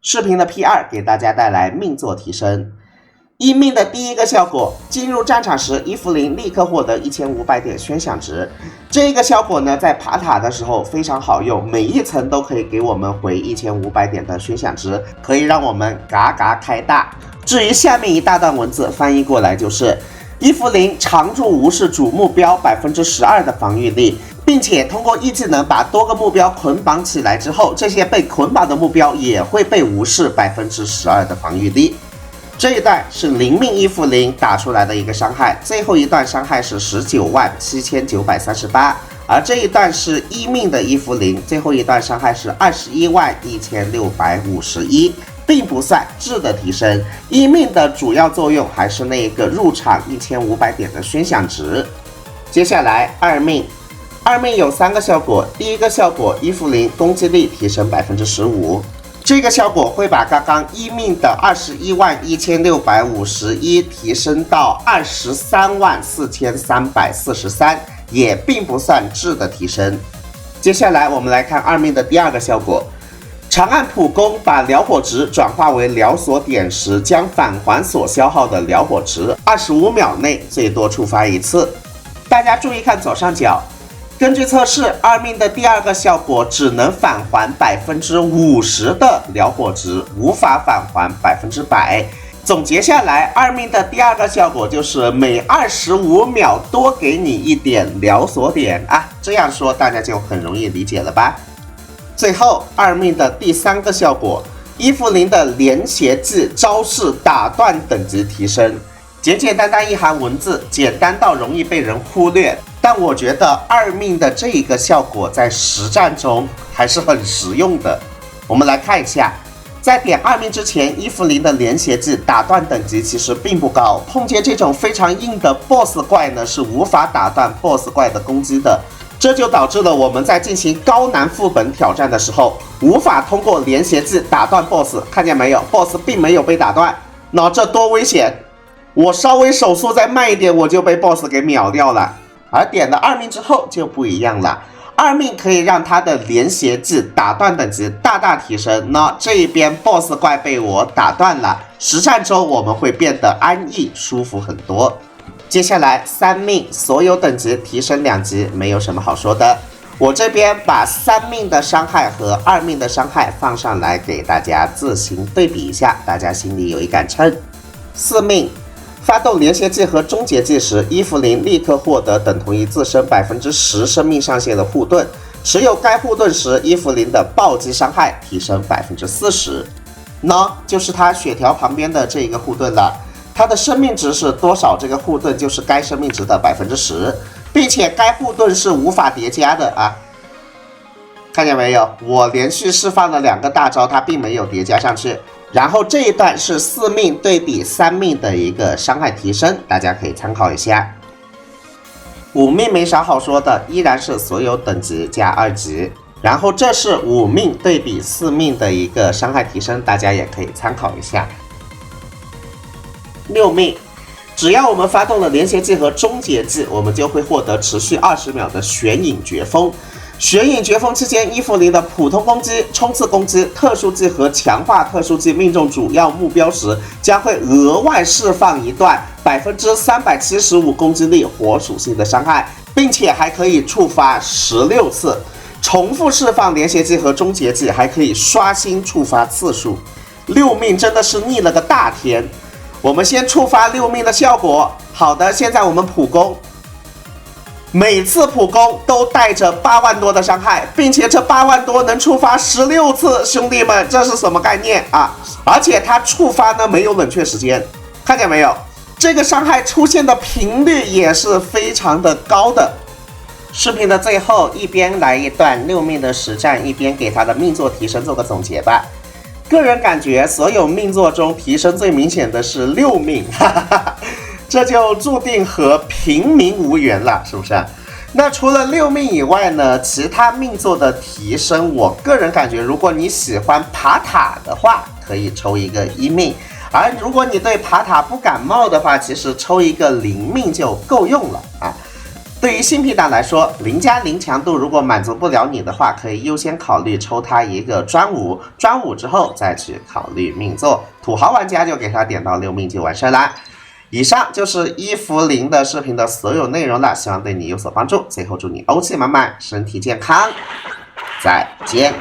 视频的 P2 给大家带来命座提升。一命的第一个效果，进入战场时，伊芙琳立刻获得1500点宣享值。这个效果呢，在爬塔的时候非常好用，每一层都可以给我们回1500点的宣享值，可以让我们嘎嘎开大。至于下面一大段文字翻译过来就是：伊芙琳常驻无视主目标12%的防御力，并且通过 E 技能把多个目标捆绑起来之后，这些被捆绑的目标也会被无视12%的防御力。这一段是0命伊芙琳打出来的一个伤害，最后一段伤害是197938，而这一段是1命的伊芙琳，最后一段伤害是211651，并不算质的提升。1命的主要作用还是那个入场1500点的宣享值。接下来2命。2命有3个效果，第一个效果，伊芙琳攻击力提升15%，这个效果会把刚刚1命的211651提升到234343，也并不算质的提升。接下来我们来看2命的第2个效果，长按普攻把疗火值转化为疗所点时，将返还所消耗的疗火值，25秒内最多触发一次。大家注意看左上角。根据测试，2命的第2个效果只能返还50%的疗火值，无法返还100%。总结下来，2命的第2个效果就是每25秒多给你一点疗所点啊，这样说大家就很容易理解了吧？最后，2命的第3个效果，伊芙琳的连携技招式打断等级提升。简简单单一行文字，简单到容易被人忽略。但我觉得2命的这一个效果在实战中还是很实用的。我们来看一下，在点2命之前，伊芙琳的连携技打断等级其实并不高，碰见这种非常硬的 BOSS 怪呢，是无法打断 BOSS 怪的攻击的。这就导致了我们在进行高难副本挑战的时候，无法通过连携技打断 BOSS。看见没有 ，BOSS 并没有被打断，那这多危险！我稍微手速再慢一点，我就被 BOSS 给秒掉了。而点了2命之后就不一样了，2命可以让它的连携技打断等级大大提升。那这一边 BOSS 怪被我打断了，实战中我们会变得安逸舒服很多。接下来3命所有等级提升2级，没有什么好说的。我这边把3命的伤害和2命的伤害放上来给大家自行对比一下，大家心里有一杆秤。4命。发动连携技和终结技时，伊芙琳立刻获得等同于自身10%生命上限的护盾，持有该护盾时，伊芙琳的暴击伤害提升40%。那就是它血条旁边的这一个护盾了，它的生命值是多少？这个护盾就是该生命值的10%，并且该护盾是无法叠加的啊！看见没有？我连续释放了2个大招，它并没有叠加上去。然后这一段是4命对比3命的一个伤害提升，大家可以参考一下。5命没啥好说的，依然是所有等级加2级。然后这是5命对比4命的一个伤害提升，大家也可以参考一下。6命，只要我们发动了连携技和终结技，我们就会获得持续20秒的玄影绝风。玄影绝风期间，伊芙琳的普通攻击、冲刺攻击、特殊技和强化特殊技命中主要目标时，将会额外释放一段375%攻击力火属性的伤害，并且还可以触发16次。重复释放连携技和终结技，还可以刷新触发次数。6命真的是逆了个大天。我们先触发6命的效果。好的，现在我们普攻。每次普攻都带着8万多的伤害，并且这8万多能触发16次，兄弟们，这是什么概念啊？而且它触发呢没有冷却时间，看见没有？这个伤害出现的频率也是非常的高的。视频的最后，一边来一段6命的实战，一边给他的命座提升做个总结吧。个人感觉，所有命座中提升最明显的是6命，哈哈哈。这就注定和平民无缘了，是不是？那除了6命以外呢，其他命座的提升，我个人感觉，如果你喜欢爬塔的话，可以抽一个1命；而如果你对爬塔不感冒的话，其实抽一个0命就够用了啊。对于新皮党来说，0+0强度如果满足不了你的话，可以优先考虑抽他一个专武，专武之后再去考虑命座。土豪玩家就给他点到6命就完事啦。以上就是1福0的视频的所有内容了，希望对你有所帮助。最后祝你欧气满满，身体健康，再见。